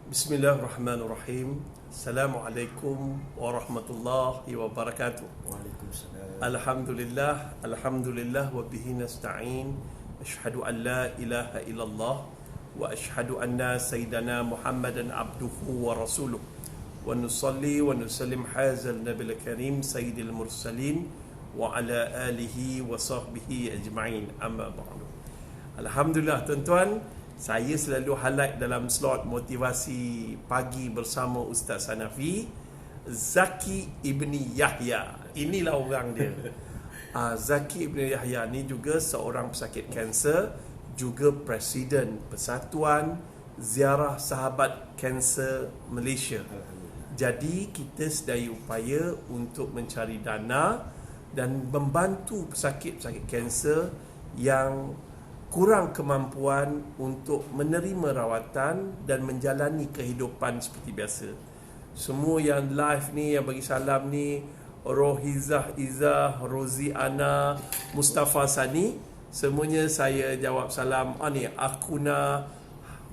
Bismillahirrahmanirrahim. Assalamualaikum warahmatullahi wabarakatuh. Waalaikumsalam. Alhamdulillah wa bihi nasta'in. Asyhadu an la ilaha illallah wa asyhadu anna sayyidana Muhammadan abduhu wa rasuluh. Wa nusalli wa nusallim hazal nabil karim sayyidil mursalin wa ala alihi wa sahbihi ajma'in. Amma ba'du. Alhamdulillah tuan-tuan, saya selalu highlight dalam slot motivasi pagi bersama Ustaz Hanafi, Zaki Ibni Yahya. Inilah orang dia. Zaki Ibni Yahya ni juga seorang pesakit kanser, juga Presiden Persatuan Ziarah Sahabat Kanser Malaysia. Jadi kita sedaya upaya untuk mencari dana dan membantu pesakit-pesakit kanser yang kurang kemampuan untuk menerima rawatan dan menjalani kehidupan seperti biasa. Semua yang live ni, yang bagi salam ni, Rohizah Izzah, Rozi Ana, Mustafa Sani, semuanya saya jawab salam. Ni Akuna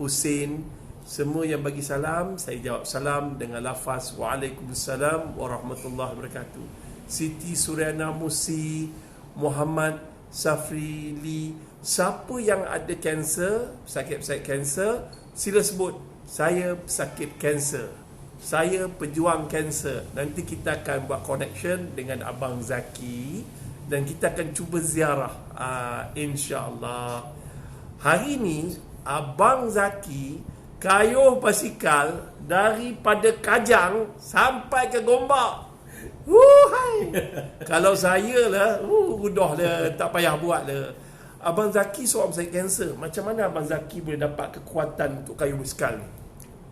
Hussein, semua yang bagi salam saya jawab salam dengan lafaz Waalaikumsalam warahmatullahi wabarakatuh. Siti Suryana Musi, Muhammad Safrili, siapa yang ada kanser, pesakit-pesakit kanser, sila sebut, saya pesakit kanser, saya pejuang kanser. Nanti kita akan buat connection dengan Abang Zaki dan kita akan cuba ziarah, insya-Allah. Hari ni Abang Zaki kayuh basikal daripada Kajang sampai ke Gombak. Hai. Kalau saya lah, mudah lah, tak payah buat lah. Abang Zaki seorang pesakit kanser. Macam mana Abang Zaki boleh dapat kekuatan untuk kayuh basikal ni?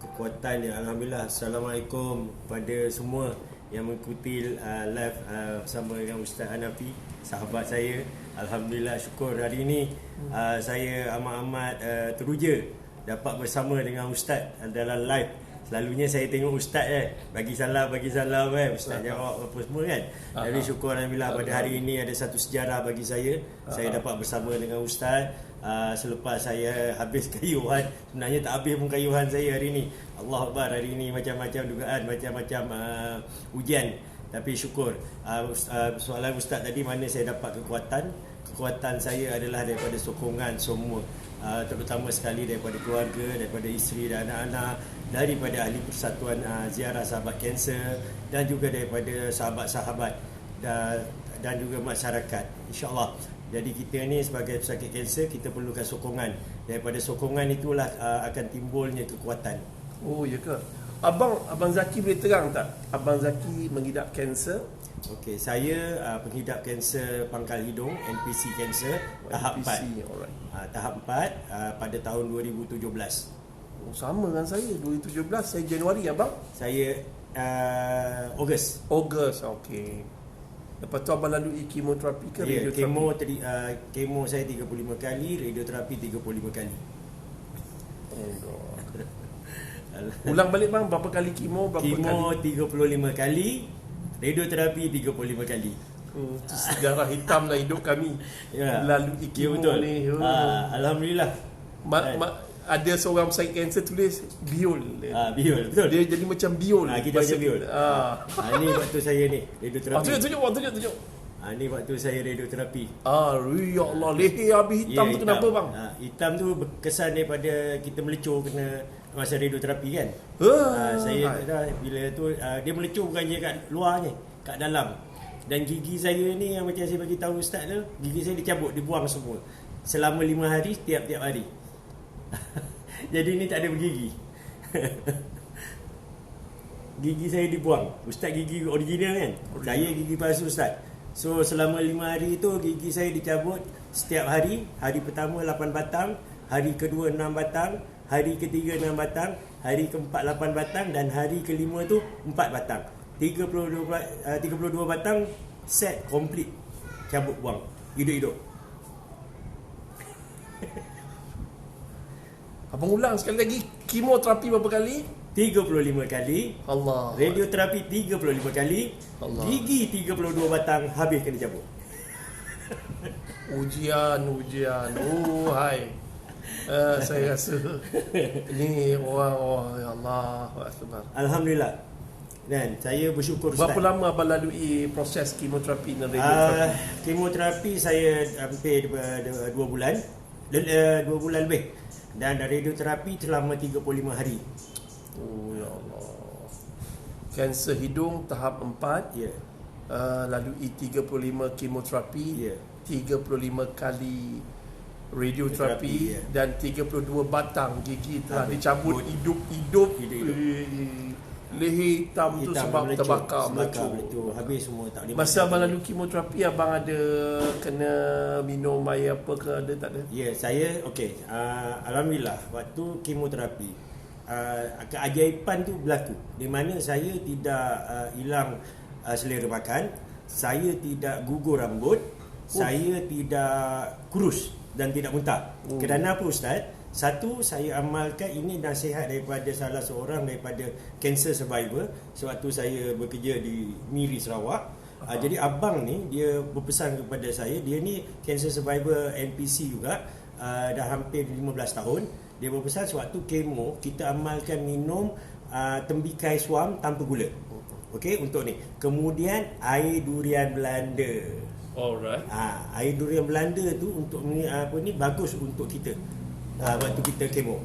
Kekuatan ni, Alhamdulillah. Assalamualaikum kepada semua yang mengikuti live bersama dengan Ustaz Hanafi, sahabat saya. Alhamdulillah, syukur hari ini saya amat-amat teruja dapat bersama dengan Ustaz dalam live. Selalunya saya tengok Ustaz bagi salam Ustaz jawab apa semua kan. Jadi syukur Alhamdulillah pada hari ini ada satu sejarah bagi saya. Saya dapat bersama dengan Ustaz selepas saya habis kayuhan. Sebenarnya tak habis pun kayuhan saya hari ini. Allah Akbar, hari ini macam-macam dugaan, macam-macam ujian. Tapi syukur soalan Ustaz tadi, mana saya dapat kekuatan. Kekuatan saya adalah daripada sokongan semua, terutama sekali daripada keluarga, daripada isteri dan anak-anak, daripada ahli Persatuan Ziarah Sahabat Kanser, dan juga daripada sahabat-sahabat dan juga masyarakat, insya-Allah. Jadi kita ni sebagai pesakit kanser, kita perlukan sokongan. Daripada sokongan itulah akan timbulnya kekuatan. Oh ya ke? Abang Zaki boleh terang tak? Abang Zaki mengidap kanser? Okey, saya pengidap kanser pangkal hidung, NPC kanser tahap 4. Alright. Tahap 4 pada tahun 2017. Oh, sama dengan saya, 2017. Saya Januari abang. Saya Ogos, okey. Lepas tu abang lalui kemoterapi ke radioterapi? Kemo saya 35 kali, radioterapi 35 kali. Oh God. Ulang balik bang, berapa kali kemo, berapa kemo kali? 35 kali, radioterapi 35 kali. Itu sejarah hitam lah hidup kami. Ya. Lalui kemo ni. Alhamdulillah. Ada seorang pesakit kanser tulis biol. Biol, betul. Dia jadi macam biol. Kita baca biol. Ini waktu saya ni radioterapi. Tunjuk. Ni waktu saya radioterapi. Ya Allah, leher habis hitam tu kenapa bang? Hitam tu berkesan daripada kita melecur kena masa radioterapi kan. Saya bila tu dia melecur bukan je kat luar ni, kat dalam. Dan gigi saya ni yang macam saya bagi tahu Ustaz tu, gigi saya dicabut, dibuang semua. Selama 5 hari, tiap-tiap hari. Jadi ni tak ada bergigi. Gigi saya dibuang. Ustaz gigi original kan? Saya gigi palsu Ustaz. So selama 5 hari tu gigi saya dicabut setiap hari. Hari pertama 8 batang, hari kedua 6 batang, hari ketiga 6 batang, hari keempat 8 batang, dan hari kelima tu 4 batang. 32 batang set complete, cabut buang hidup-hidup. Abang ulang sekali lagi, kemoterapi berapa kali? 35 kali. Allah. Radioterapi 35 kali. Allah. Gigi 32 batang habis kena cabut. Ujian. Oh hai. Saya rasa ni orang ya Allah Akbar. Alhamdulillah. Dan saya bersyukur Ustaz. Berapa lama abang lalui proses kemoterapi dan radioterapi? Kemoterapi saya hampir 2 bulan. 2 bulan lebih. Dan radioterapi selama 35 hari. Oh ya Allah. Kanser hidung tahap 4. Ya. Lalui 35 kemoterapi, Ya. 35 kali radioterapi, ya. dan 32 batang gigi telah Betul. dicabut hidup-hidup. Hidup-hidup. Leher hitam tu sebab melecur, terbakar melecur. melecur. Habis semua tak boleh Masa makan. abang lalu kemoterapi, abang ada kena minum air apa ke, ada tak ada? Ya, saya okey. Alhamdulillah waktu kemoterapi keajaiban tu berlaku di mana saya tidak hilang selera makan, saya tidak gugur rambut, saya tidak kurus dan tidak muntah. Kerana apa Ustaz? Satu, saya amalkan ini nasihat daripada salah seorang daripada cancer survivor sewaktu saya bekerja di Miri Sarawak. Jadi abang ni dia berpesan kepada saya, dia ni cancer survivor NPC juga, dah hampir 15 tahun. Dia berpesan sewaktu kemo kita amalkan minum tembikai suam tanpa gula. Okey, untuk ni. Kemudian air durian Belanda. Alright. Air durian Belanda tu untuk ni bagus untuk kita. Waktu kita kemo.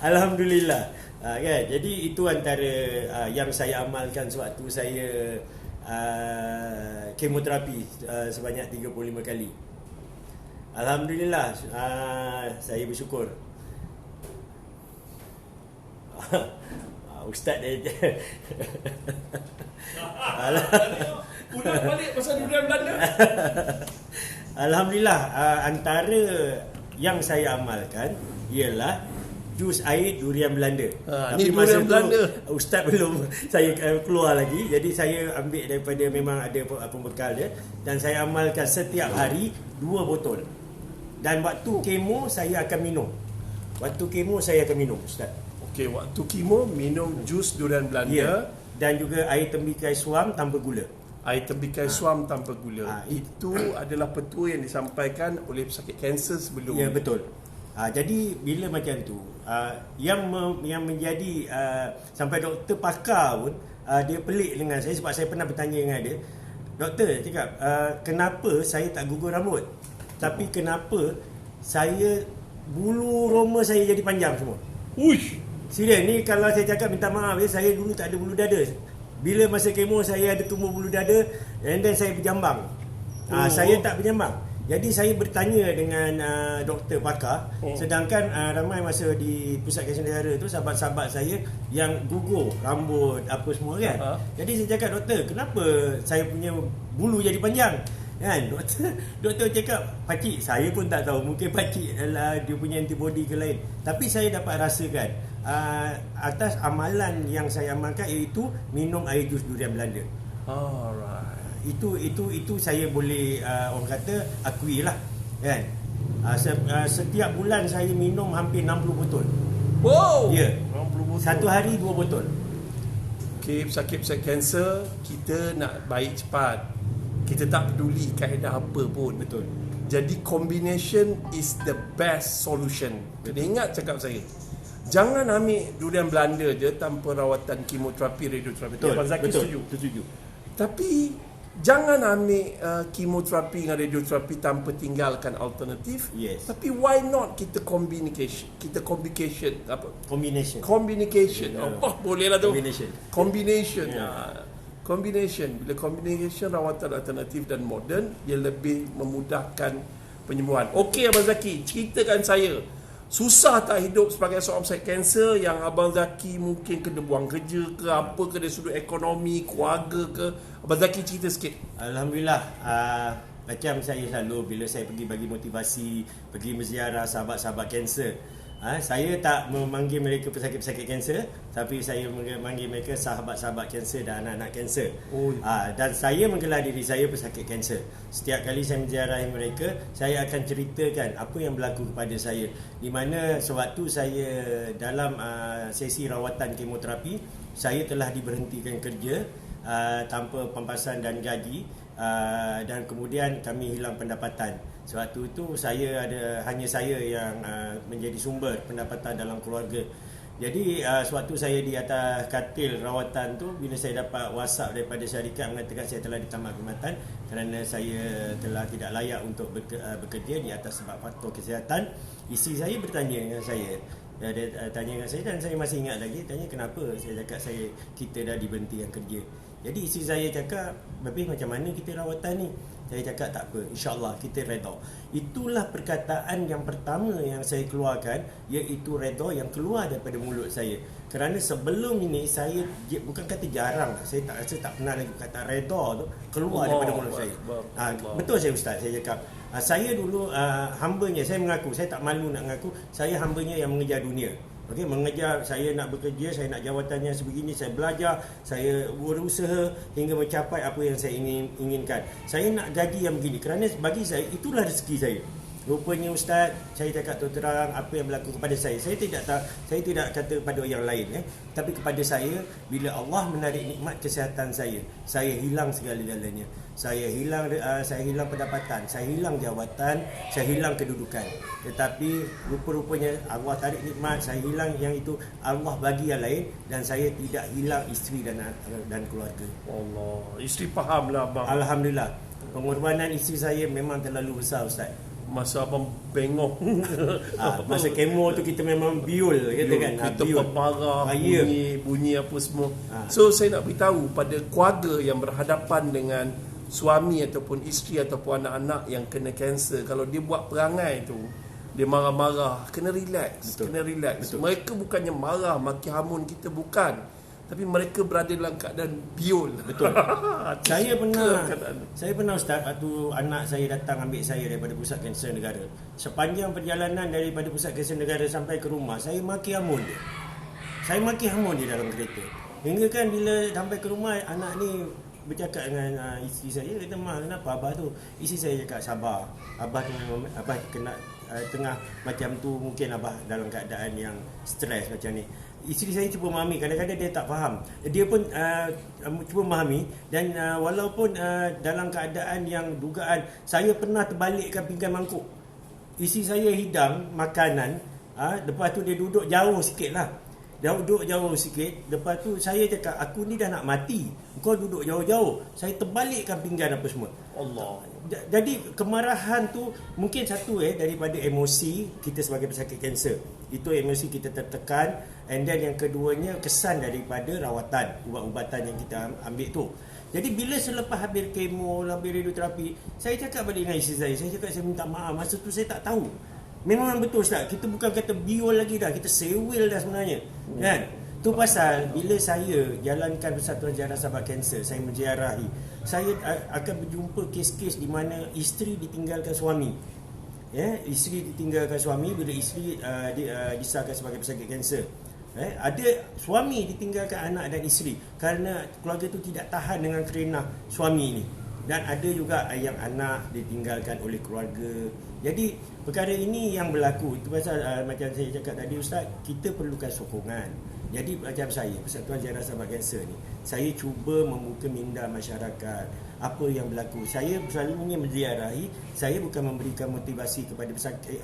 Alhamdulillah. Kan? Jadi itu antara yang saya amalkan sewaktu saya kemoterapi sebanyak 35 kali. Alhamdulillah, saya bersyukur. Ustaz dia Udah balik pasal durian Belanda. Alhamdulillah, antara yang saya amalkan ialah jus air durian Belanda. Ni durian Belanda. Ustaz belum saya keluar lagi. Jadi saya ambil daripada memang ada pembekal dia dan saya amalkan setiap hari 2 botol. Dan waktu kemo saya akan minum. Waktu kemo saya akan minum, Ustaz. Okey, waktu kemo minum jus durian Belanda, Ya. Dan juga air tembikai suam tanpa gula. air tembikai suam tanpa gula. Itu adalah petua yang disampaikan oleh pesakit kanser sebelum. Ya, betul. Jadi bila macam tu, yang menjadi sampai doktor pakar pun dia pelik dengan saya sebab saya pernah bertanya dengan dia. Doktor cakap, kenapa saya tak gugur rambut? Tapi kenapa saya bulu roma saya jadi panjang semua? Uish. Serius ni, kalau saya cakap minta maaf ya, saya dulu tak ada bulu dada. Bila masa kemo saya ada tumbuh bulu dada, and then saya berjambang. Saya tak berjambang. Jadi saya bertanya dengan doktor pakar, sedangkan ramai masa di Pusat Kajian Negara tu sahabat-sahabat saya yang gugur rambut apa semua kan. Jadi saya cakap, doktor, kenapa saya punya bulu jadi panjang? Kan doktor cakap, pakcik, saya pun tak tahu, mungkin pakcik adalah dia punya antibody ke lain, tapi saya dapat rasakan atas amalan yang saya amalkan, iaitu minum air jus durian Belanda. Alright. Itu saya boleh orang kata akui lah kan. Setiap bulan saya minum hampir 60 botol. Wow. Ya. 60 botol. Satu hari 2 botol. Okey, pesakit-pesakit kanser, kita nak baik cepat. Kita tak peduli kaedah apa pun. Betul. Jadi combination is the best solution. Kena ingat cakap saya. Jangan ambil durian Belanda je tanpa rawatan kemoterapi, radioterapi. Betul. Abang Zaki Betul. setuju. Tapi jangan ambil kemoterapi dengan radioterapi tanpa tinggalkan alternatif. Yes. Tapi why not kita combination apa? Combination. Yeah. Oh, bolehlah tu. Combination. Combination. Bila combination rawatan alternatif dan moden, dia lebih memudahkan penyembuhan. Okey Abang Zaki, ceritakan saya. Susah tak hidup sebagai seorang pesakit kanser yang Abang Zaki mungkin kena buang kerja ke apa ke dari sudut ekonomi, keluarga ke? Abang Zaki cerita sikit. Alhamdulillah. Macam saya selalu bila saya pergi bagi motivasi, pergi menziarah sahabat-sahabat kanser, saya tak memanggil mereka pesakit-pesakit kanser, tapi saya memanggil mereka sahabat-sahabat kanser dan anak-anak kanser. Dan saya menggelar diri saya pesakit kanser. Setiap kali saya menziarahi mereka, saya akan ceritakan apa yang berlaku kepada saya. Di mana sewaktu saya dalam sesi rawatan kemoterapi, saya telah diberhentikan kerja tanpa pampasan dan gaji, dan kemudian kami hilang pendapatan. Sebab tu hanya saya yang menjadi sumber pendapatan dalam keluarga. Jadi sewaktu saya di atas katil rawatan tu, bila saya dapat WhatsApp daripada syarikat mengatakan saya telah ditamat khidmatan kerana saya telah tidak layak untuk bekerja di atas sebab faktor kesihatan, isteri saya bertanya dengan saya. Dia tanya dengan saya dan saya masih ingat lagi, tanya kenapa. Saya cakap kita dah diberhentikan kerja. Jadi isteri saya cakap, "Babih, macam mana kita rawatan ni?" Saya cakap tak apa, insyaAllah kita redha. Itulah perkataan yang pertama yang saya keluarkan, iaitu redha yang keluar daripada mulut saya. Kerana sebelum ini saya bukan kata jarang, saya tak pernah lagi kata redha tu keluar daripada mulut saya. Betul saya Ustaz, saya cakap saya dulu hambanya, saya mengaku, saya tak malu nak mengaku, saya hambanya yang mengejar dunia. Okey, mengejar, saya nak bekerja, saya nak jawatannya sebegini, saya belajar, saya berusaha hingga mencapai apa yang saya inginkan. Saya nak gaji yang begini kerana bagi saya itulah rezeki saya. Rupanya Ustaz, saya cakap terang apa yang berlaku kepada saya. Saya tidak kata kepada yang lain, tapi kepada saya, bila Allah menarik nikmat kesihatan saya hilang segala-galanya. Saya hilang pendapatan, saya hilang jawatan, saya hilang kedudukan. Tetapi rupa-rupanya Allah tarik nikmat, saya hilang yang itu, Allah bagi yang lain, dan saya tidak hilang isteri dan keluarga. Allah, isteri fahamlah abang. Alhamdulillah. Pengorbanan isteri saya memang terlalu besar Ustaz. Masa abang bengok masa kemo tu kita memang biul kata kan, kita bermarah, bunyi apa semua. So saya nak beritahu pada keluarga yang berhadapan dengan suami ataupun isteri ataupun anak-anak yang kena kanser, kalau dia buat perangai tu, dia marah-marah, kena relax. Betul. Mereka bukannya marah maki hamun kita, bukan, tapi mereka berada dalam keadaan biol. Betul. Saya pernah Ustaz, waktu anak saya datang ambil saya daripada Pusat Kanser Negara, sepanjang perjalanan daripada Pusat Kanser Negara sampai ke rumah, saya maki hamun dia. Dalam kereta. Hingga kan bila sampai ke rumah, anak ni bercakap dengan isteri saya, kata, "Ma, kenapa abah tu?" Isteri saya cakap, "Sabar. Abah kena tengah macam tu, mungkin abah dalam keadaan yang stres macam ni." Isteri saya cuba memahami, kadang-kadang dia tak faham. Dia pun cuba memahami, dan walaupun dalam keadaan yang dugaan, saya pernah terbalikkan pinggan mangkuk. Isteri saya hidang makanan, lepas tu dia duduk jauh sikit lah. Lepas tu saya cakap, "Aku ni dah nak mati, kau duduk jauh-jauh." Saya terbalikkan pinggan apa semua. Allah. Jadi kemarahan tu mungkin satu daripada emosi kita sebagai pesakit kanser. Itu emosi kita tertekan, and then yang keduanya kesan daripada rawatan, ubat-ubatan yang kita ambil tu. Jadi bila selepas habis kemo, habis radioterapi, saya cakap balik dengan isteri saya cakap, saya minta maaf, masa tu saya tak tahu. Memang betul Ustaz, kita bukan kata biol lagi dah, kita sewil dah sebenarnya. Kan? Tu pasal bila saya jalankan Persatuan Ziarah Sahabat Kanser, saya menziarahi, saya akan berjumpa kes-kes di mana isteri ditinggalkan suami. Isteri ditinggalkan suami bila isteri disahkan sebagai pesakit kanser. Ada suami ditinggalkan anak dan isteri kerana keluarga tu tidak tahan dengan kerenah suami ni. Dan ada juga yang anak ditinggalkan oleh keluarga. Jadi perkara ini yang berlaku. Itu pasal macam saya cakap tadi Ustaz, kita perlukan sokongan. Jadi macam saya, Persatuan Ziarah Sahabat Kanser ni, saya cuba membuka minda masyarakat apa yang berlaku. Saya selalunya menziarahi, saya bukan memberikan motivasi kepada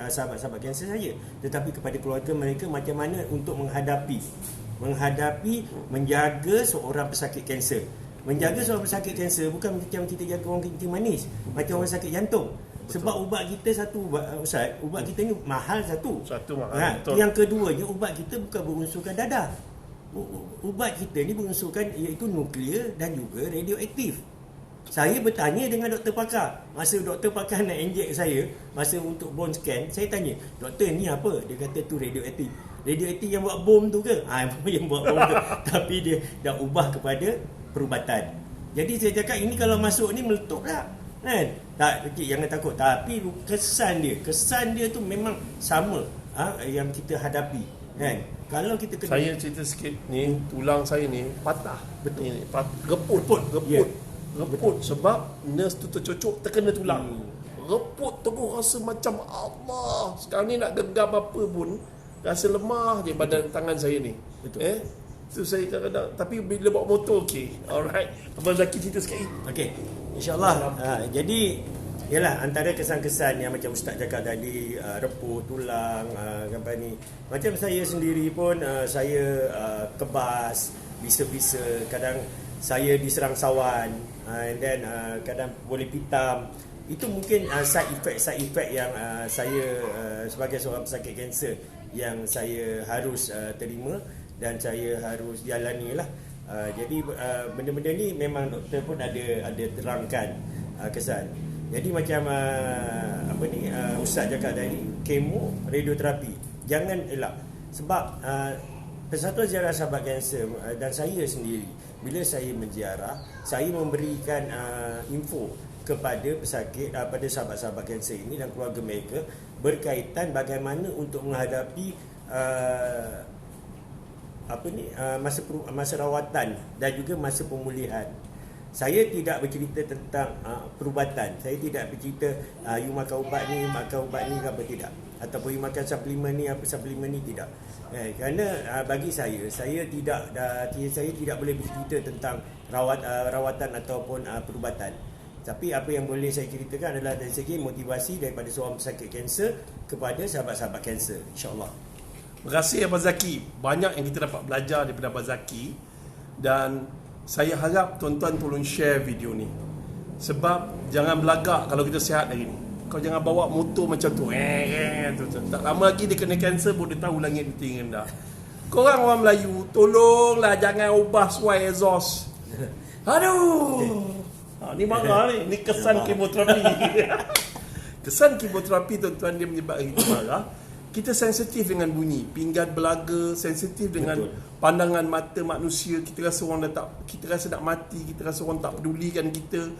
sahabat-sahabat kanser saya, tetapi kepada keluarga mereka macam mana untuk menghadapi menjaga seorang pesakit kanser. Menjaga seorang pesakit kanser bukan macam kita jaga orang kencing manis, macam orang sakit jantung. Betul. Sebab ubat kita Ustaz, ubat kita ni mahal satu mahal. Yang keduanya, ubat kita bukan berunsurkan dadah. Ubat kita ni berunsurkan iaitu nuklear dan juga radioaktif. Saya bertanya dengan doktor pakar. Masa doktor pakar nak injek saya, masa untuk bone scan, saya tanya, "Doktor, ni apa?" Dia kata tu radioaktif. Radioaktif yang buat bom tu ke? Yang buat bom tu. Tapi dia dah ubah kepada perubatan. Jadi saya cakap, ini kalau masuk ni meletup tak? Kan? Tak, jangan takut. Tapi kesan dia tu memang sama yang kita hadapi. Kan? Kalau kita kena, saya cerita sikit ni, tulang saya ni patah. Betul. Ni, reput. Reput sebab nurse tu tercocok terkena tulang. Reput terus, rasa macam Allah. Sekarang ni nak genggam apa pun rasa lemah je badan tangan saya ni. Betul. So saya kadang-kadang, tapi bila bawa motor okey. Alright. Abang Zaki cerita sikit. Okey. InsyaAllah. Jadi Yalah, antara kesan-kesan yang macam Ustaz cakap tadi, repuh tulang, apa ni. Macam saya sendiri pun, saya kebas, bisa-bisa, kadang saya diserang sawan, and then kadang boleh pitam. Itu mungkin side effect yang saya sebagai seorang pesakit kanser yang saya harus terima dan saya harus jalani lah. Jadi benda-benda ni memang doktor pun ada terangkan kesan. Jadi macam Ustaz cakap tadi, kemo, radioterapi jangan elak. Sebab Persatuan Ziarah Sahabat Kanser dan saya sendiri, bila saya menziarah, saya memberikan info kepada pesakit, pada sahabat-sahabat kanser ini dan keluarga mereka berkaitan bagaimana untuk menghadapi masa rawatan dan juga masa pemulihan. Saya tidak bercerita tentang perubatan. Saya tidak bercerita you makan ubat ni ke apa, tidak. Ataupun you makan suplemen ni tidak. Kerana bagi saya tidak boleh bercerita tentang rawatan ataupun perubatan. Tapi apa yang boleh saya ceritakan adalah dari segi motivasi daripada seorang pesakit kanser kepada sahabat-sahabat kanser, insya-Allah. Terima kasih Abang Zaki. Banyak yang kita dapat belajar daripada Abang Zaki, dan saya harap tuan-tuan tolong share video ni. Sebab jangan belagak kalau kita sihat hari ni. Kau jangan bawa motor macam tu. Tak lama lagi dia kena kanser pun dia tahu langit tinggi rendah. Korang orang Melayu, tolonglah jangan ubah suai exhaust. Aduh. Ni marah ni. Ni kesan kemoterapi. Kesan kemoterapi tuan-tuan, dia menyebabkan kita marah. Kita sensitif dengan bunyi, pinggan belaga, sensitif dengan pandangan mata manusia. Kita rasa orang kita rasa nak mati, kita rasa orang tak pedulikan kita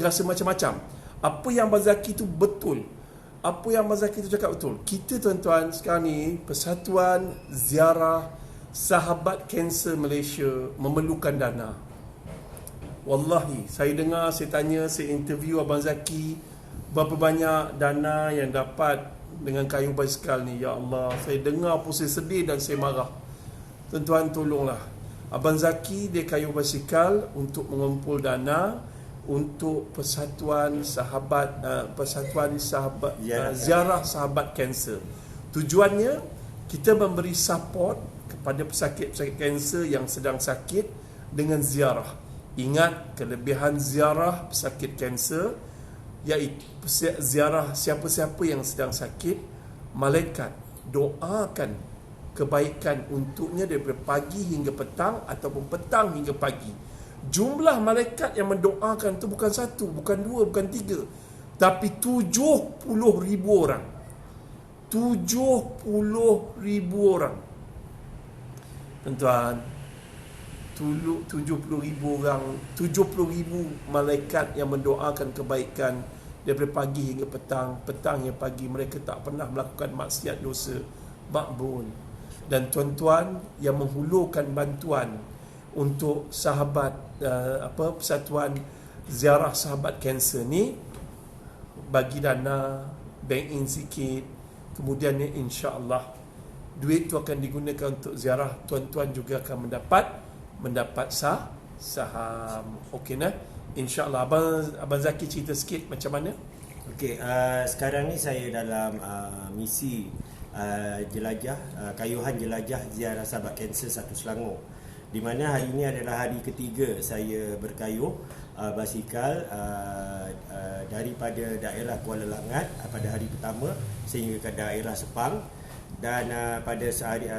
rasa macam-macam. Apa yang Abang Zaki tu betul. Apa yang Abang Zaki tu cakap betul. Kita tuan-tuan sekarang ni, Persatuan Ziarah Sahabat Kanser Malaysia memerlukan dana. Wallahi, saya dengar, saya tanya, saya interview Abang Zaki, berapa banyak dana yang dapat dengan kayu basikal ni. Ya Allah, saya dengar pun saya sedih dan saya marah. Tuan-tuan tolonglah. Abang Zaki dia kayu basikal untuk mengumpul dana untuk Persatuan Ziarah Sahabat Kanser. Tujuannya kita memberi support kepada pesakit-pesakit kanser yang sedang sakit dengan ziarah. Ingat, kelebihan ziarah pesakit kanser iaitu ziarah siapa-siapa yang sedang sakit, malaikat doakan kebaikan untuknya daripada pagi hingga petang ataupun petang hingga pagi. Jumlah malaikat yang mendoakan itu bukan satu, bukan dua, bukan tiga, tapi 70,000 orang. 70,000 orang. Tuan-tuan, 70,000 orang, 70,000 malaikat yang mendoakan kebaikan daripada pagi hingga petang, petang hingga pagi. Mereka tak pernah melakukan maksiat dosa, makbul. Dan tuan-tuan yang menghulurkan bantuan untuk sahabat Persatuan Ziarah Sahabat Kanser ni, bagi dana, bank in sikit, kemudian insya-Allah duit tu akan digunakan untuk ziarah. Tuan-tuan juga akan mendapat saham. Okey nah. InsyaAllah. Abang Zaki cerita sikit macam mana? Okey, sekarang ni saya dalam misi kayuhan jelajah ziarah sahabat kanser Satu Selangor, di mana hari ini adalah hari ketiga saya berkayuh basikal daripada daerah Kuala Langat pada hari pertama sehingga ke daerah Sepang, dan pada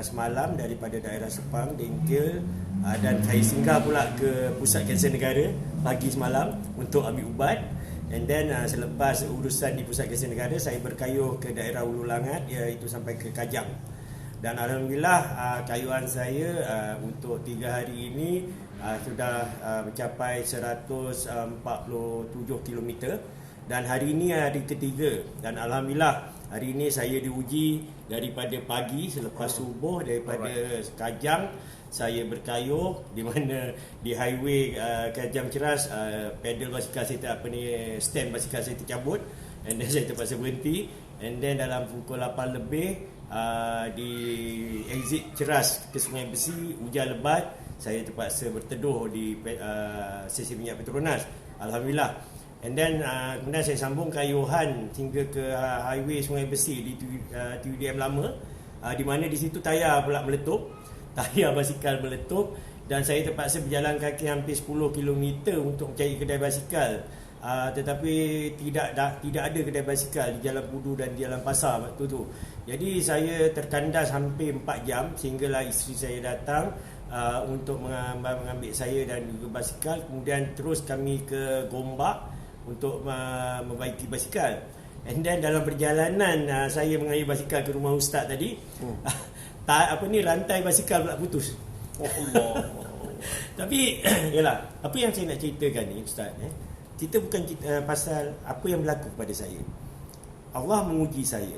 semalam daripada daerah Sepang, Dengkil, dan saya singgah pula ke Pusat Kanser Negara pagi semalam untuk ambil ubat. And then selepas urusan di Pusat Kanser Negara, saya berkayuh ke daerah Hulu Langat, iaitu sampai ke Kajang. Dan alhamdulillah kayuhan saya untuk 3 hari ini sudah mencapai 147 km. Dan hari ini hari ketiga, dan alhamdulillah hari ini saya diuji daripada pagi selepas subuh daripada Kajang saya berkayuh, di mana di highway Kajang Ceras pedal basikal saya stand basikal saya tercabut, and then saya terpaksa berhenti, and then dalam pukul 8 lebih di exit Ceras ke Sungai Besi hujan lebat, saya terpaksa berteduh di stesen minyak Petronas. Alhamdulillah. And then kemudian saya sambung kayuhan hingga ke highway Sungai Besi di TUDM lama, di mana di situ tayar pula meletup, tayar basikal meletup, dan saya terpaksa berjalan kaki hampir 10 km untuk mencari kedai basikal. Tetapi tidak ada kedai basikal di Jalan Pudu dan di Jalan Pasar waktu tu. Jadi saya terkandas hampir 4 jam sehinggalah isteri saya datang untuk mengambil saya dan juga basikal. Kemudian terus kami ke Gombak untuk membaiki basikal. And then dalam perjalanan saya mengayuh basikal ke rumah ustaz tadi, rantai basikal pula putus. Oh Allah. Tapi yalah, apa yang saya nak ceritakan ni ustaz, kita bukan pasal apa yang berlaku kepada saya. Allah menguji saya.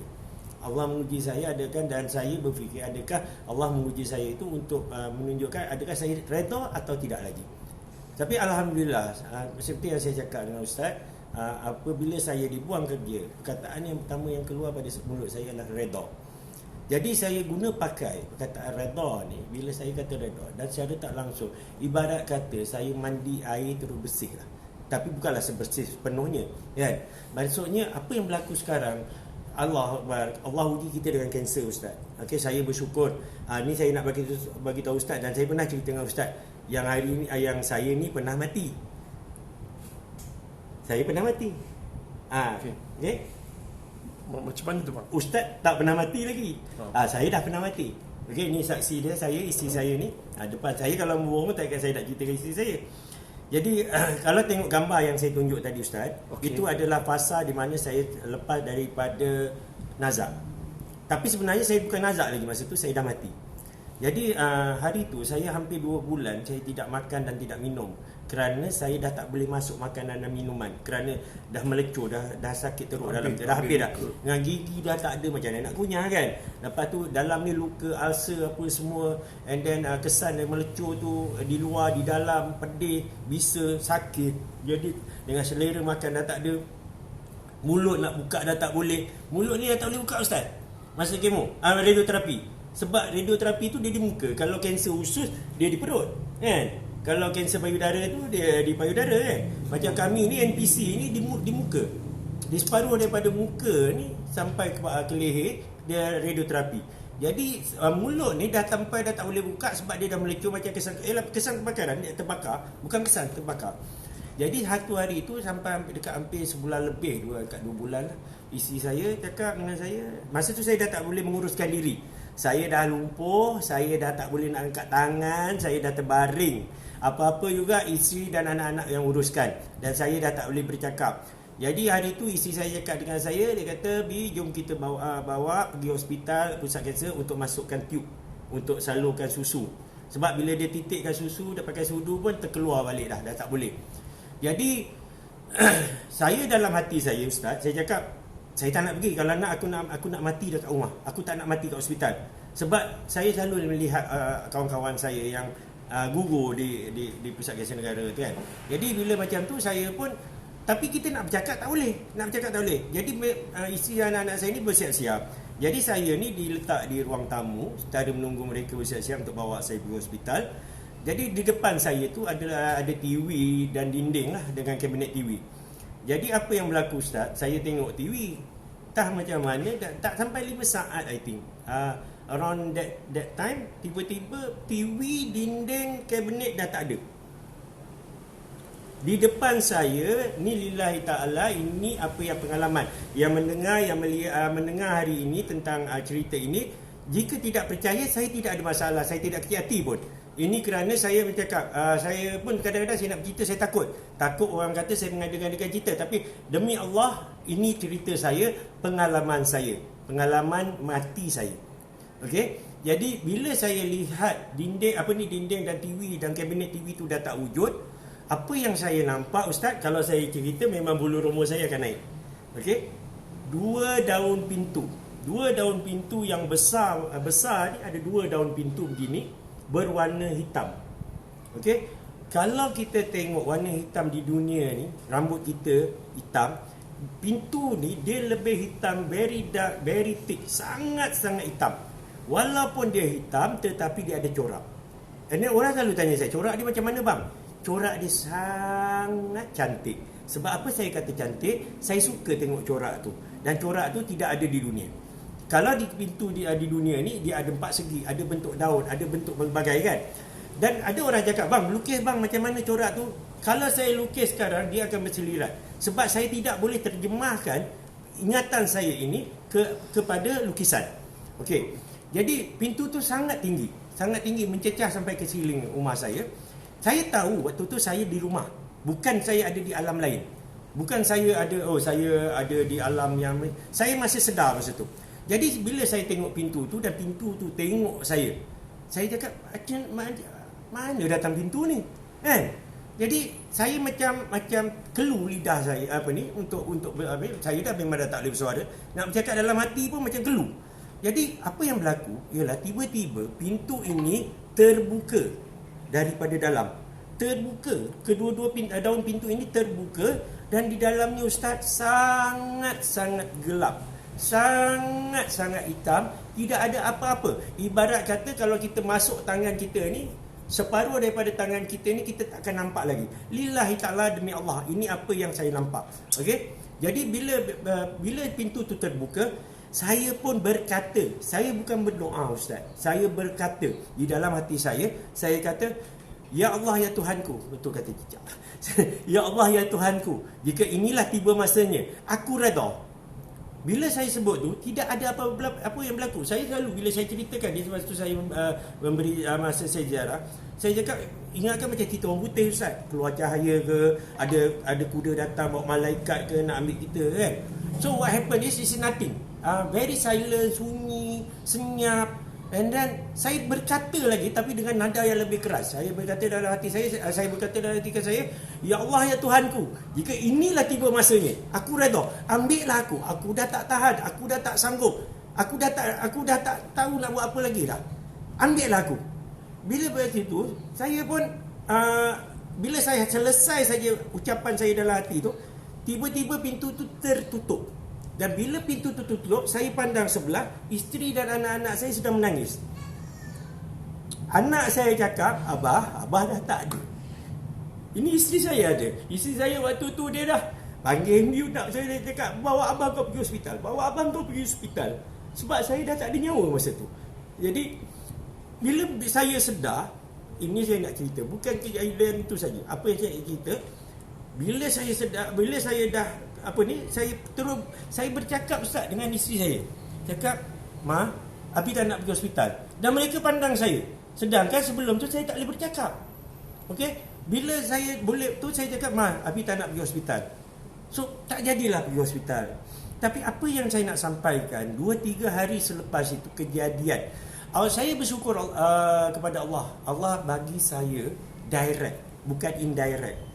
Allah menguji saya dan saya berfikir adakah Allah menguji saya itu untuk menunjukkan adakah saya redha atau tidak lagi. Tapi alhamdulillah, seperti yang saya cakap dengan ustaz, apabila saya dibuang kerja, perkataan yang pertama yang keluar pada mulut saya adalah redha. Jadi saya guna pakai perkataan redha ni bila saya kata redha, dan secara tak langsung ibarat kata saya mandi air terus bersih lah. Tapi bukanlah sebersih sepenuhnya, kan? Maksudnya apa yang berlaku sekarang, Allah uji kita dengan kanser ustaz. Okey, saya bersyukur. Ni saya nak bagi tahu ustaz, dan saya pernah cerita dengan ustaz yang hari ni yang saya ni pernah mati. Saya pernah mati. Okey. Macam mana tu bang? Ustaz tak pernah mati lagi. Saya dah pernah mati. Okey, ni saksi dia, saya, isteri saya ni. Depan saya kalau bohong tak akan saya nak cerita ke isteri saya. Jadi kalau tengok gambar yang saya tunjuk tadi ustaz, itu adalah fasa di mana saya lepas daripada nazak. Tapi sebenarnya saya bukan nazak lagi masa tu, saya dah mati. Jadi hari tu saya hampir 2 bulan saya tidak makan dan tidak minum, kerana saya dah tak boleh masuk makanan dan minuman, kerana dah melecur, dah sakit teruk dalam, dah habis dah. Dengan gigi dah tak ada, macam mana nak kunyah kan. Lepas tu dalam ni luka, ulcer apa semua, and then kesan yang melecur tu di luar, di dalam, pedih, bisa, sakit. Jadi dengan selera makan dah tak ada, mulut nak buka dah tak boleh. Mulut ni dah tak boleh buka ustaz masa kemo, radioterapi. Sebab radioterapi tu dia di muka. Kalau kanser usus dia di perut, kan? Kalau kanser payudara tu dia di payudara, kan? Macam kami ni NPC ni di muka. Di separuh daripada muka ni sampai ke leher dia radioterapi. Jadi mulut ni dah sampai dah tak boleh buka sebab dia dah melecur macam kesan kebakaran, dia terbakar, bukan kesan terbakar. Jadi satu hari tu sampai dekat hampir sebulan lebih, dekat 2 bulan lah, isteri saya cakap dengan saya, masa tu saya dah tak boleh menguruskan diri. Saya dah lumpuh, saya dah tak boleh nak angkat tangan, saya dah terbaring. Apa-apa juga isteri dan anak-anak yang uruskan, dan saya dah tak boleh bercakap. Jadi hari tu isteri saya cakap dengan saya, dia kata, "Bi, jom kita bawa pergi hospital pusat kanser untuk masukkan tube untuk salurkan susu." Sebab bila dia titikkan susu, dia pakai sudu pun terkeluar balik dah tak boleh. Jadi saya dalam hati saya ustaz, saya cakap saya tak nak pergi. Kalau nak aku nak mati dekat rumah. Aku tak nak mati kat hospital. Sebab saya selalu melihat kawan-kawan saya yang gugur di pusat kanser negara tu kan. Jadi bila macam tu saya pun, tapi kita nak bercakap tak boleh. Jadi isteri dan anak-anak saya ni bersiap-siap. Jadi saya ni diletak di ruang tamu secara menunggu mereka bersiap-siap untuk bawa saya pergi hospital. Jadi di depan saya tu ada TV dan dinding lah dengan kabinet TV. Jadi apa yang berlaku ustaz, saya tengok TV, tak macam mana, tak sampai 5 saat I think, around that time, tiba-tiba TV, dinding, kabinet dah tak ada. Di depan saya, ni lillahi ta'ala, ini apa yang pengalaman yang mendengar hari ini tentang cerita ini. Jika tidak percaya, saya tidak ada masalah, saya tidak kecil hati pun. Ini kerana saya bercakap, saya pun kadang-kadang saya nak bercerita, saya takut orang kata saya mengadakan cerita. Tapi demi Allah, ini cerita saya, pengalaman pengalaman mati saya. Okey, jadi bila saya lihat dinding dan TV dan kabinet TV tu dah tak wujud, apa yang saya nampak ustaz, kalau saya cerita memang bulu roma saya akan naik. Okey, 2 daun pintu yang besar ni, ada 2 daun pintu begini berwarna hitam. Okey, kalau kita tengok warna hitam di dunia ni, rambut kita hitam, pintu ni dia lebih hitam, very dark, very thick, sangat-sangat hitam. Walaupun dia hitam tetapi dia ada corak. Dan orang selalu tanya saya, corak dia macam mana bang? corak dia sangat cantik. Sebab apa saya kata cantik? Saya suka tengok corak tu. Dan corak tu tidak ada di dunia. Kalau di pintu di dunia ni, dia ada 4 segi, ada bentuk daun, ada bentuk berbagai kan. Dan ada orang cakap, bang, lukis bang macam mana corak tu? Kalau saya lukis sekarang, dia akan berselirat. Sebab saya tidak boleh terjemahkan ingatan saya ini kepada lukisan. Okey. Jadi pintu tu sangat tinggi mencecah sampai ke siling rumah saya. Saya tahu waktu tu saya di rumah, bukan saya ada di alam lain. Bukan saya ada di alam yang, saya masih sedar masa tu. Jadi bila saya tengok pintu tu dan pintu tu tengok saya cakap, mana datang pintu ni? Kan? Jadi saya macam kelu lidah saya untuk saya dah memang dah tak boleh bersuara. Nak bercakap dalam hati pun macam kelu. Jadi apa yang berlaku ialah tiba-tiba pintu ini terbuka daripada dalam. Terbuka, kedua-dua daun pintu ini terbuka dan di dalamnya Ustaz sangat-sangat gelap. Sangat-sangat hitam, tidak ada apa-apa. Ibarat kata kalau kita masuk tangan kita ni, separuh daripada tangan kita ni kita tak akan nampak lagi. Lillahi ta'ala, demi Allah, ini apa yang saya nampak. Okey? Jadi bila pintu tu terbuka, saya pun berkata, saya bukan berdoa Ustaz, saya berkata di dalam hati saya kata, ya Allah ya Tuhanku, betul kata cicak. Ya Allah ya Tuhanku, jika inilah tiba masanya, aku redha. Bila saya sebut tu, tidak ada apa yang berlaku. Saya selalu bila saya ceritakan dia, sebab tu saya memberi masa saya ziarah, saya cakap, ingatkan macam kita orang putih Ustaz, keluar cahaya ke, ada kuda datang bawa malaikat ke nak ambil kita kan. So what happened is nothing. Very silent, sunyi, senyap. And then saya berkata lagi tapi dengan nada yang lebih keras. Saya berkata dalam hati saya berkata dalam hati saya, ya Allah ya Tuhanku, jika inilah tiba masanya, aku redha, ambillah aku dah tak tahan, aku dah tak sanggup, aku dah tak tahu nak buat apa lagi dah, ambillah aku. Bila begitu, saya pun bila saya selesai saja ucapan saya dalam hati tu, tiba-tiba pintu tu tertutup. Dan bila pintu tu tutup, saya pandang sebelah, isteri dan anak-anak saya sedang menangis. Anak saya cakap, Abah dah tak ada. Ini isteri saya ada. Isteri saya waktu tu dia dah panggil you nak, saya cakap, bawa abang kau pergi hospital. Bawa abang kau pergi hospital. Sebab saya dah tak ada nyawa masa tu. Jadi, bila saya sedar, ini saya nak cerita, bukan kejadian itu saja. Apa yang saya cerita, bila saya sedar, bila saya dah saya bercakap Ustaz dengan isteri saya. Cakap, Ma, Abi tak nak pergi hospital. Dan mereka pandang saya. Sedangkan sebelum tu saya tak boleh bercakap. Okey? Bila saya boleh tu, saya cakap, Ma, Abi tak nak pergi hospital. So, tak jadilah pergi hospital. Tapi apa yang saya nak sampaikan, 2-3 hari selepas itu kejadian, saya bersyukur kepada Allah. Allah bagi saya direct, bukan indirect.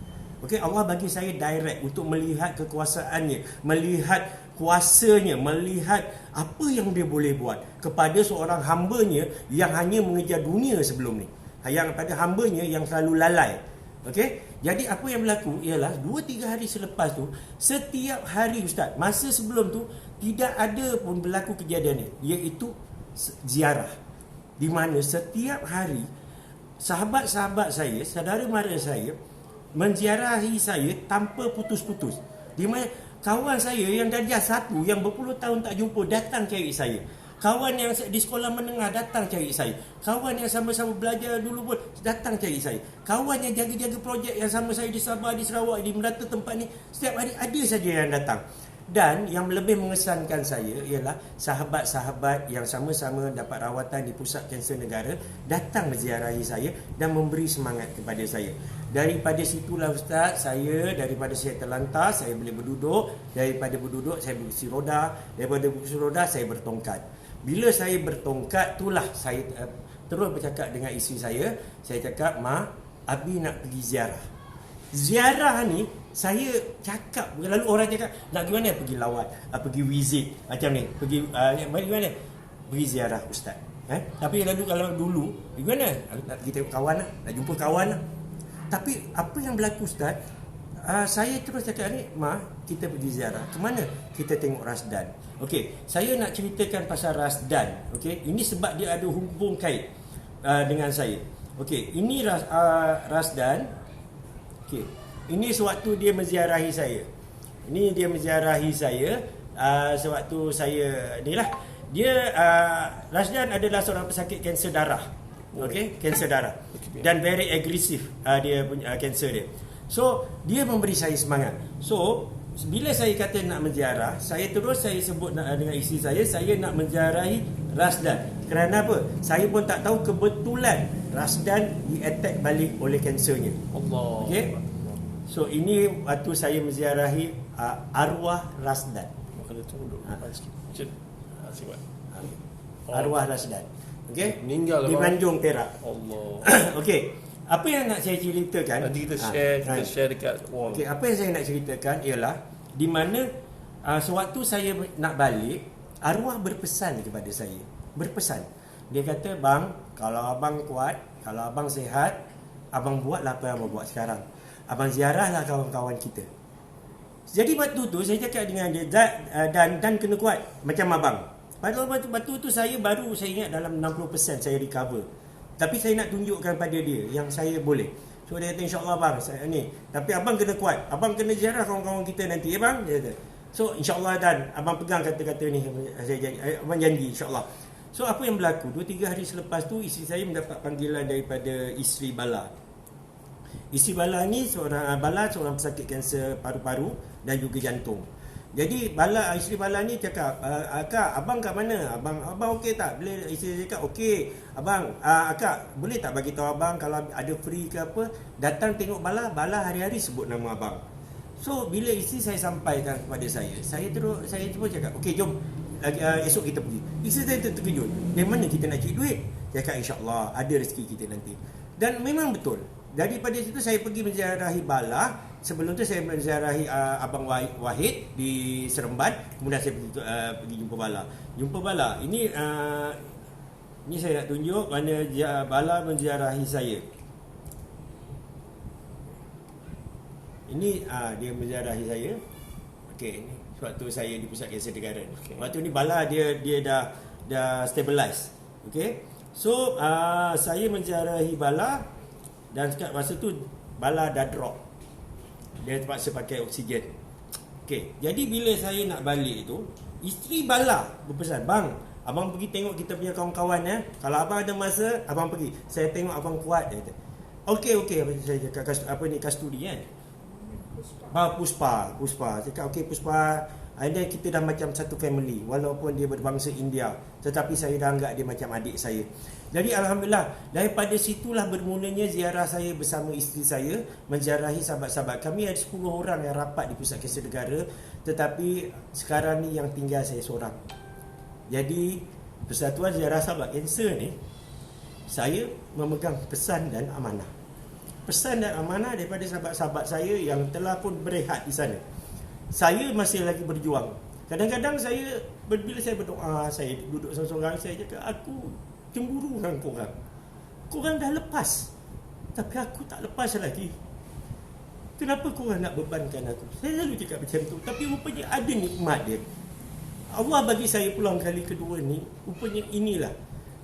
Okey, Allah bagi saya direct untuk melihat kekuasaannya, melihat kuasanya, melihat apa yang dia boleh buat kepada seorang hambanya yang hanya mengejar dunia sebelum ni. Yang pada hambanya yang selalu lalai. Okey? Jadi apa yang berlaku ialah 2-3 hari selepas tu, setiap hari Ustaz, masa sebelum tu tidak ada pun berlaku kejadian ni, iaitu ziarah. Di mana setiap hari sahabat-sahabat saya, saudara mara saya menziarahi saya tanpa putus-putus. Di mana kawan saya yang darjah 1 yang berpuluh tahun tak jumpa datang cari saya. Kawan yang di sekolah menengah datang cari saya. Kawan yang sama-sama belajar dulu pun datang cari saya. Kawan yang jaga-jaga projek yang sama saya di Sabah, di Sarawak, di Melata tempat ni, setiap hari ada saja yang datang. Dan yang lebih mengesankan saya ialah sahabat-sahabat yang sama-sama dapat rawatan di Pusat Kanser Negara datang menziarahi saya dan memberi semangat kepada saya. Daripada situlah Ustaz, daripada saya terlantar, saya boleh berduduk. Daripada berduduk, saya berkursi roda. Daripada berkursi roda, saya bertongkat. Bila saya bertongkat, itulah saya terus bercakap dengan isteri saya. Saya cakap, Ma, Abi nak pergi ziarah. Ziarah ni, saya cakap, lalu orang cakap, nak pergi mana? Pergi lawat, pergi visit, macam ni. Pergi mana? Pergi ziarah Ustaz. Tapi lalu kalau dulu, pergi mana? Nak pergi tengok kawan lah, nak jumpa kawan lah. Tapi apa yang berlaku Ustaz, saya terus cakap ni, Ma, kita pergi ziarah. Kemana? Kita tengok Rasdan. Okey, saya nak ceritakan pasal Rasdan. Okey, ini sebab dia ada hubung kait dengan saya. Okey, ini Rasdan. Okey. Ini sewaktu dia menziarahi saya. Ini dia menziarahi saya sewaktu saya ni lah. Dia Rasdan adalah seorang pesakit kanser darah. Okey, kanser darah. Dan very agresif dia punya kanser dia. So, dia memberi saya semangat. So, bila saya kata nak menziarah, saya sebut dengan isteri saya nak menziarahi Rasdan. Kerana apa? Saya pun tak tahu kebetulan Rasdan di-attack balik oleh kansernya. Allah. Okey. So ini waktu saya menziarahi arwah Rasdan. Maka dia tunggu dulu. Sikit. Sibat. Arwah Rasdan. Okey? Meninggal di Tanjung Perak. Allah. Okey. Apa yang nak saya ceritakan? Nanti kita share dekat wall. Okey, apa yang saya nak ceritakan ialah di mana sewaktu saya nak balik, arwah berpesan kepada saya. Berpesan. Dia kata, "Bang, kalau abang kuat, kalau abang sihat, abang buatlah apa yang abang buat sekarang. Abang ziarahlah kawan-kawan kita." Jadi waktu tu saya cakap dengan dia, dan kena kuat macam abang. Pada waktu tu saya ingat dalam 60% saya recover. Tapi saya nak tunjukkan pada dia yang saya boleh. So dia kata, "InsyaAllah bang, saya ni. Tapi abang kena kuat. Abang kena ziarah kawan-kawan kita nanti, ya bang?" Dia kata. So insyaAllah, dan abang pegang kata-kata ni. Saya janji, abang janji insyaAllah. So apa yang berlaku? 2-3 hari selepas tu, isteri saya mendapat panggilan daripada isteri Bala. Isteri Bala ni seorang pesakit kanser paru-paru dan juga jantung. Jadi isteri Bala ni cakap, "Akak, abang kat mana? Abang okey tak?" Bila isteri cakap, "Okey, abang, akak boleh tak bagi tahu abang kalau ada free ke apa, datang tengok Bala hari-hari sebut nama abang." So bila isteri saya sampaikan kepada saya terus cakap, "Okey, jom esok kita pergi." Isteri saya terkejut. "Dari mana kita nak cari duit?" Cakap, "InsyaAllah ada rezeki kita nanti." Dan memang betul. Daripada situ saya pergi menziarahi Bala. Sebelum tu saya menziarahi Abang Wahid di Seremban. Kemudian saya pergi jumpa Bala. Ini saya nak tunjuk mana Bala menziarahi saya. Ini dia menziarahi saya. Okey, ini waktu saya di Pusat Kanser Negara. Okay. Waktu ni Bala dia dah stabilize. Okey. So saya menziarahi Bala, dan masa tu Bala dah drop. Dia terpaksa pakai oksigen. Okey, jadi bila saya nak balik tu, isteri Bala berpesan, "Bang, abang pergi tengok kita punya kawan-kawan ya. Kalau abang ada masa, abang pergi. Saya tengok abang kuat." Dia kata. Okey, saya cakap kasturi kan. Puspa. Cakap, "Okey Puspa, and then kita dah macam satu family, walaupun dia berbangsa India, tetapi saya dah anggap dia macam adik saya." Jadi alhamdulillah, daripada situlah bermulanya ziarah saya bersama isteri saya menziarahi sahabat-sahabat. Kami ada 10 orang yang rapat di Pusat Kanser Negara, tetapi sekarang ni yang tinggal saya seorang. Jadi Persatuan Ziarah Sahabat Kanser ni, saya memegang pesan dan amanah. Pesan dan amanah daripada sahabat-sahabat saya yang telah pun berehat di sana. Saya masih lagi berjuang. Kadang-kadang bila saya berdoa, saya duduk seorang-seorang, saya cakap, "Aku cemburu dengan korang. Korang dah lepas, tapi aku tak lepas lagi. Kenapa korang nak bebankan aku?" Saya selalu cakap macam tu. Tapi rupanya ada nikmat dia. Allah bagi saya peluang kali kedua ni. Rupanya inilah.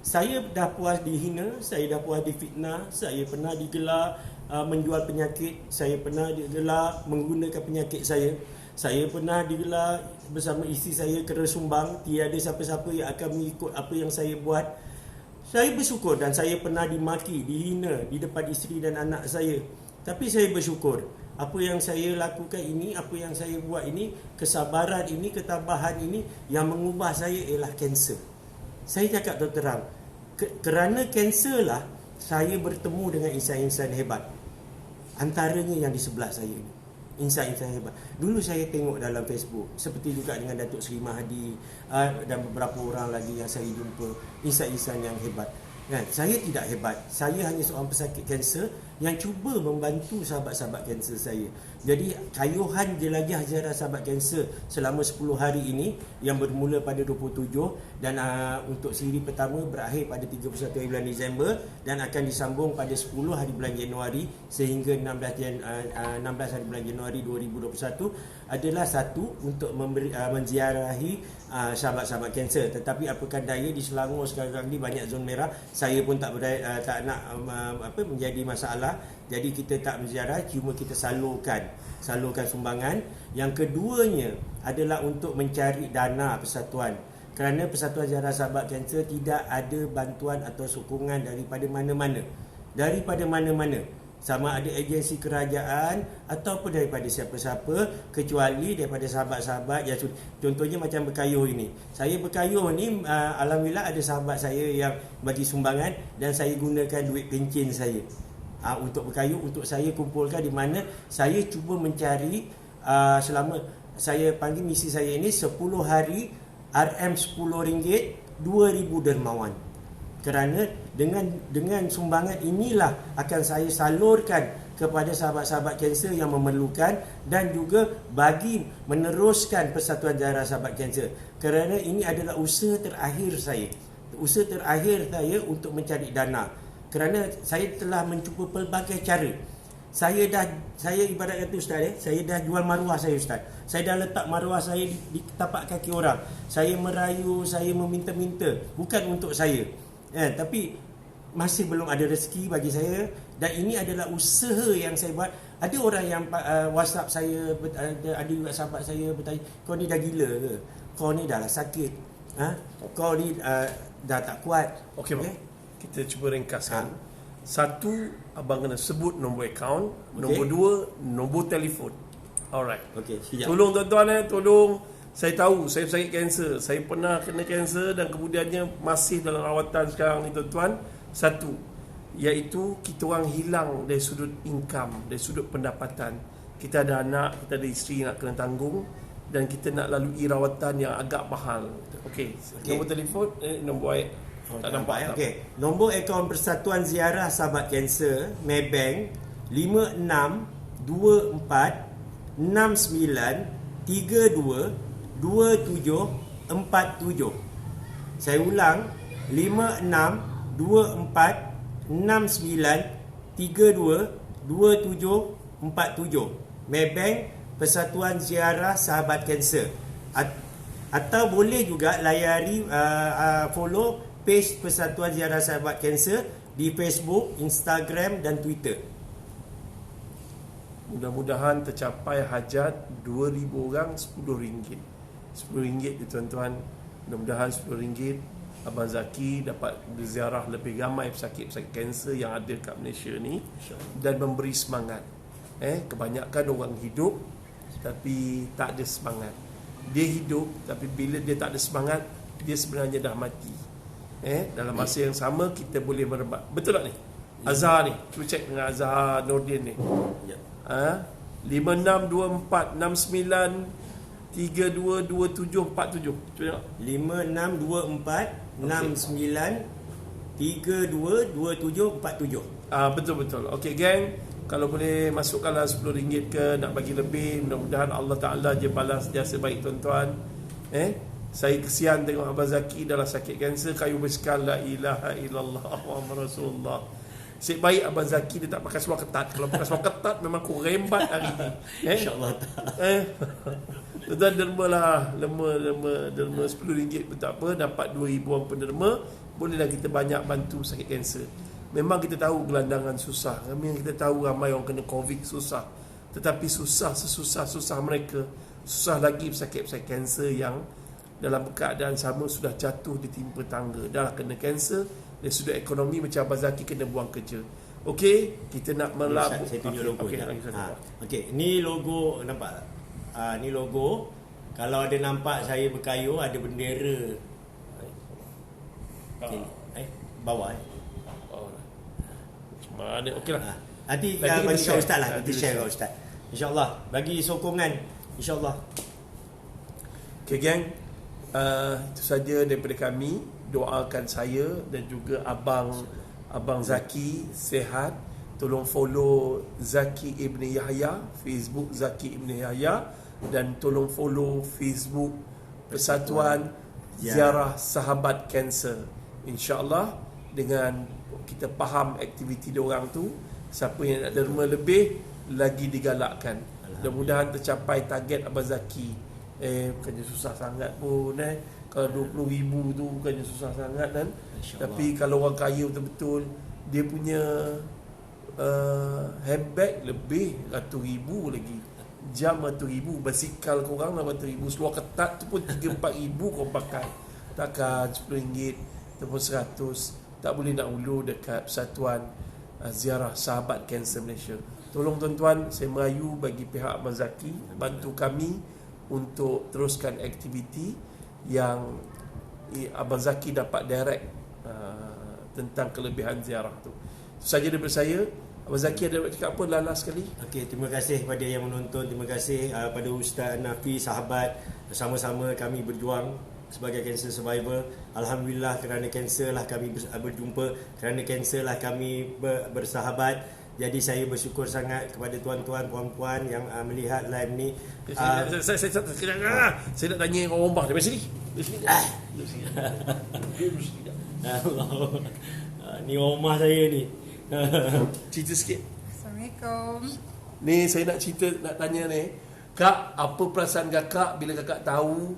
Saya dah puas dihina, saya dah puas difitnah, saya pernah digelar menjual penyakit, saya pernah digelar menggunakan penyakit saya. Saya pernah digelar bersama isteri saya kena sumbang, tiada siapa-siapa yang akan mengikut apa yang saya buat. Saya bersyukur, dan saya pernah dimaki, dihina di depan isteri dan anak saya. Tapi saya bersyukur, apa yang saya lakukan ini, apa yang saya buat ini, kesabaran ini, ketabahan ini, yang mengubah saya ialah kanser. Saya cakap terang, kerana kanser lah saya bertemu dengan insan-insan hebat. Antaranya yang di sebelah saya ini, insan-insan hebat. Dulu saya tengok dalam Facebook, seperti juga dengan Datuk Seri Mahdi dan beberapa orang lagi yang saya jumpa, insan-insan yang hebat. Kan? Saya tidak hebat. Saya hanya seorang pesakit kanser yang cuba membantu sahabat-sahabat kanser saya. Jadi kayuhan jelajah ziarah sahabat kanser selama 10 hari ini yang bermula pada 27 dan untuk siri pertama berakhir pada 31 hari bulan Disember dan akan disambung pada 10 hari bulan Januari sehingga 16 hari bulan Januari 2021. adalah satu untuk menziarahi sahabat-sahabat kanser. Tetapi apakah daya di Selangor sekarang ni banyak zon merah, saya pun tak nak menjadi masalah. Jadi kita tak menziarah, cuma kita salurkan sumbangan. Yang keduanya adalah untuk mencari dana persatuan. Kerana Persatuan Ziarah Sahabat Kanser tidak ada bantuan atau sokongan daripada mana-mana. Sama ada agensi kerajaan ataupun daripada siapa-siapa, kecuali daripada sahabat-sahabat yang contohnya macam Berkayuh ini. Saya Berkayuh ni alhamdulillah ada sahabat saya yang bagi sumbangan dan saya gunakan duit pencen saya untuk Berkayuh, untuk saya kumpulkan, di mana saya cuba mencari selama saya panggil misi saya ini 10 hari RM RM10 2,000 dermawan. Kerana dengan sumbangan inilah akan saya salurkan kepada sahabat-sahabat kanser yang memerlukan, dan juga bagi meneruskan Persatuan Ziarah Sahabat Kanser. Kerana ini adalah usaha terakhir saya untuk mencari dana. Kerana saya telah mencuba pelbagai cara. Saya ibarat kata Ustaz, saya dah jual maruah saya Ustaz. Saya dah letak maruah saya di tapak kaki orang. Saya merayu, saya meminta-minta, bukan untuk saya. Tapi masih belum ada rezeki bagi saya, dan ini adalah usaha yang saya buat. Ada orang yang WhatsApp saya, ada juga sahabat saya bertanya, kau ni dah gila ke? Kau ni dah lah sakit, kau ni dah tak kuat. Okey bang, kita cuba ringkaskan. Satu, abang kena sebut nombor akaun. Nombor dua, nombor telefon. Alright. Tolong tuan-tuan, tolong. Saya tahu saya sakit kanser, saya pernah kena kanser dan kemudiannya masih dalam rawatan sekarang ni tuan-tuan. Satu, iaitu kita orang hilang dari sudut income, dari sudut pendapatan. Kita ada anak, kita ada isteri nak kena tanggung, dan kita nak lalui rawatan yang agak mahal. Okey. Nombor telefon, nombor tak nampak. Nombor akaun Persatuan Ziarah Sahabat Kanser Maybank 562469322747. Saya ulang, 562469322747. Maybank Persatuan Ziarah Sahabat Kanser. Atau boleh juga layari follow page Persatuan Ziarah Sahabat Kanser di Facebook, Instagram dan Twitter. Mudah-mudahan tercapai hajat 2,000 orang RM10. RM10 tuan-tuan. Mudah-mudahan RM10 Abang Zaki dapat berziarah lebih ramai pesakit-pesakit kanser yang ada kat Malaysia ni, dan memberi semangat. Kebanyakan orang hidup tapi tak ada semangat. Dia hidup tapi bila dia tak ada semangat, dia sebenarnya dah mati. Dalam masa yang sama kita boleh merebak. Betul tak ni? Azhar ni, cuba cek dengan Azhar Nordin ni. 562469322747. Cuba tengok. 562469322747. Betul-betul. Okey geng, kalau boleh masukkanlah RM10 ke, nak bagi lebih, mudah-mudahan Allah Ta'ala je balas jasa baik tuan-tuan. Saya kesian tengok Abang Zaki dalam sakit kanser, kayu bersekal la ilaha illallah Muhammad Rasulullah. Asyik baik Abang Zaki dia tak pakai seluar ketat. Kalau pakai seluar ketat memang ku rembat hari ni. InsyaAllah tak. Tuan-tuan dermalah, derma RM10 pun tak apa, dapat 2,000 orang penderma, bolehlah kita banyak bantu sakit kanser. Memang kita tahu gelandangan susah, memang kita tahu ramai orang kena COVID susah, tetapi susah mereka, susah lagi pesakit-pesakit kanser yang dalam keadaan sama sudah jatuh ditimpa tangga, dah kena kanser, dari sudut ekonomi macam Abang Zaki kena buang kerja. Okey, kita nak melabur. Saya tunjuk logo. Okey, ni logo, nampak tak? Ni logo. Kalau ada nampak saya Berkayuh, ada bendera. Bawah. Mana okeylah. Nanti bagi kat Ustaz lah, kita share kat Ustaz. InsyaAllah, bagi sokongan. InsyaAllah. Okay geng, itu saja daripada kami. Doakan saya dan juga Abang Zaki sihat. Tolong follow Zaki Ibn Yahya, Facebook Zaki Ibn Yahya, dan tolong follow Facebook Persatuan Ziarah Sahabat Kanser. InsyaAllah dengan kita faham aktiviti diorang tu, siapa yang nak derma lebih lagi digalakkan. Mudah-mudahan tercapai target Abang Zaki. Bukannya susah sangat pun Kalau 20,000 tu bukannya susah sangat kan. Tapi kalau orang kaya betul-betul, dia punya handbag lebih ratus ribu lagi, jam ratus ribu, basikal korang ratus ribu, seluar ketat tu pun 3-4 ribu korang pakai. Takkan RM10 ataupun 100 tak boleh nak ulu dekat Persatuan Ziarah Sahabat Kanser Malaysia. Tolong tuan-tuan, saya merayu bagi pihak Abang Zaki, bantu kami untuk teruskan aktiviti yang Abang Zaki dapat direct tentang kelebihan ziarah tu. Itu saja daripada saya. Abang Zaki ada nak cakap apa lalas sekali? Okey, terima kasih kepada yang menonton. Terima kasih pada Ustaz Nafi, sahabat. Sama-sama kami berjuang sebagai cancer survivor. Alhamdulillah, kerana kanser lah kami berjumpa, kerana kanser lah kami bersahabat. Jadi saya bersyukur sangat kepada tuan-tuan, puan-puan yang melihat live ni. Saya nak tanya orang rumah dari sini. Ni rumah saya ni. Cerita sikit. Assalamualaikum. Ni saya nak cerita, nak tanya ni. Kak, apa perasaan kakak bila kakak tahu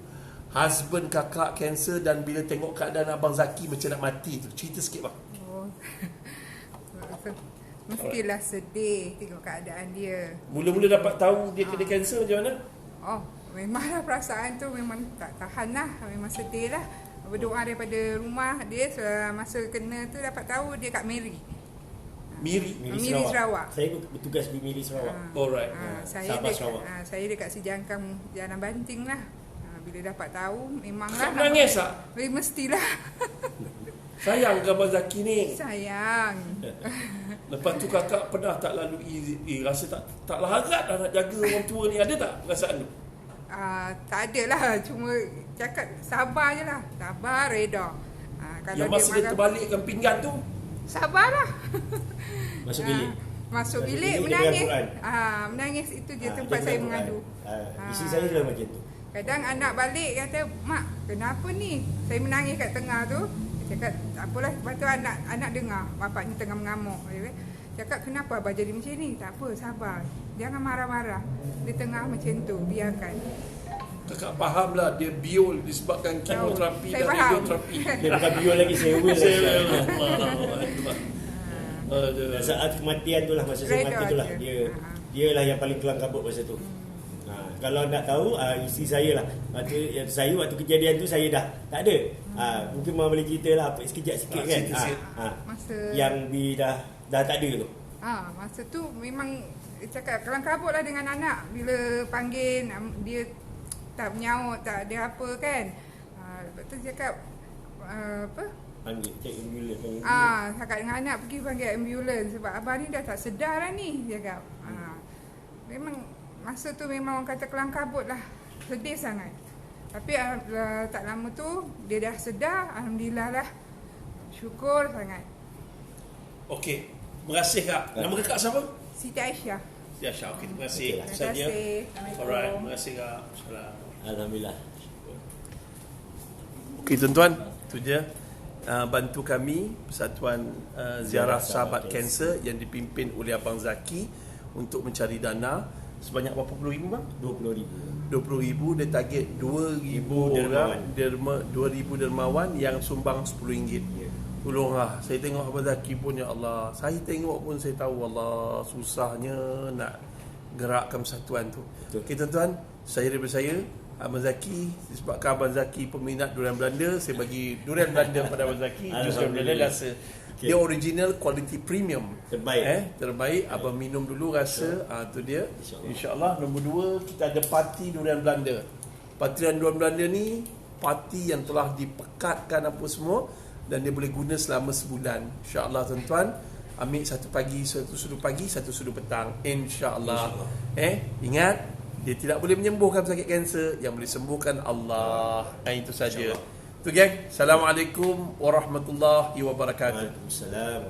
husband kakak kanser dan bila tengok keadaan Abang Zaki macam nak mati tu? Cerita sikit bang. Oh. Mestilah sedih tengok keadaan dia. Mula-mula dapat tahu dia kena kanser macam mana? Oh, memanglah perasaan tu memang tak tahan lah. Memang sedih lah. Berdoa daripada rumah dia, masa kena tu dapat tahu dia kat Miri. Miri Sarawak. Saya bertugas di Miri Sarawak. Alright. Saya Sabah, dekat, Sarawak. saya dekat Sejangkang Jalan Banting lah. Bila dapat tahu memanglah. Kakak menangis tak? Mestilah. Sayang ke Abang Zaki ni? Sayang. Lepas tu kakak pernah tak lalui rasa tak larat nak jaga orang tua ni? Ada tak perasaan tu? Tak ada lah. Cuma cakap sabar je lah. Sabar, reda. Kalau Yang masa dia marah, terbalikkan pinggan tu, sabarlah. Masuk bilik. Masuk bilik bilik menangis. dia Menangis itu je Dia tempat saya pegang mengadu. Quran. Isteri saya juga macam tu. Kadang anak balik kata, "Mak, kenapa ni?" Saya menangis kat tengah tu. Dia cakap, "Tak apalah." Lepas tu anak dengar bapaknya tengah mengamuk. Dia cakap, "Kenapa abang jadi macam ni?" "Tak apa, sabar. Jangan marah-marah." Dia tengah macam tu, biarkan. kakak faham lah dia biol disebabkan kemoterapi Saya dan faham. radioterapi. Dia bukan biol lagi, sewa Aduh. saat kematian tu lah, masa saya Reda mati tu lah, je. dia lah yang paling kelam kabut masa tu. Kalau nak tahu, isteri saya lah, saya waktu kejadian tu saya dah tak ada. Mungkin Mama boleh cerita lah apa sekejap sikit kan. cerita sikit. Masa Yang dah tak ada tu. masa tu memang cakap kelam kabut lah dengan anak. Bila panggil dia tak menyaut, tak ada apa kan. Lepas tu cakap apa? Panggil cek ambulans. Cakap dengan anak pergi panggil ambulans sebab abang ni dah tak sedar dah ni, dia cakap. Memang masa tu memang orang kata kelam kabut lah. Sedih sangat. Tapi tak lama tu dia dah sedar, alhamdulillah lah. Syukur sangat. Okey, terima kasih kak. Nama kakak siapa? Siti Aisyah. Ya Syah. Okey, terima kasih. Terima Itu saja. kasih. Assalamualaikum. Alright, terima kasih kak. Salam. Alhamdulillah. Okey tuan-tuan, itu je bantu kami Persatuan Ziarah Sahabat Kanser yang dipimpin oleh Abang Zaki untuk mencari dana sebanyak berapa puluh ribu bang? 20,000. 20,000. Dia target 2,000 orang 2,000 dermawan yang sumbang RM10. Tolonglah, saya tengok Abang Zaki pun, ya Allah, saya tengok pun saya tahu Allah susahnya nak gerakkan persatuan tu. Okey tuan-tuan, saya daripada saya Abang Zaki, disebabkan Abang Zaki peminat durian Belanda, saya bagi durian Belanda pada Abang Zaki. Jus durian Belanda rasa dia original quality premium. Terbaik. Terbaik. Abang minum dulu rasa. Tu dia. InsyaAllah. Nombor 2, kita ada parti durian Belanda. Parti durian Belanda ni parti yang telah dipekatkan apa semua dan dia boleh guna selama sebulan. InsyaAllah tuan-tuan. Ambil satu pagi, satu sudu pagi, satu sudu petang. InsyaAllah. Ingat, dia tidak boleh menyembuhkan sakit kanser, yang boleh sembuhkan Allah. Itu saja. Tu geng. Assalamualaikum warahmatullahi wabarakatuh. Waalaikumsalam.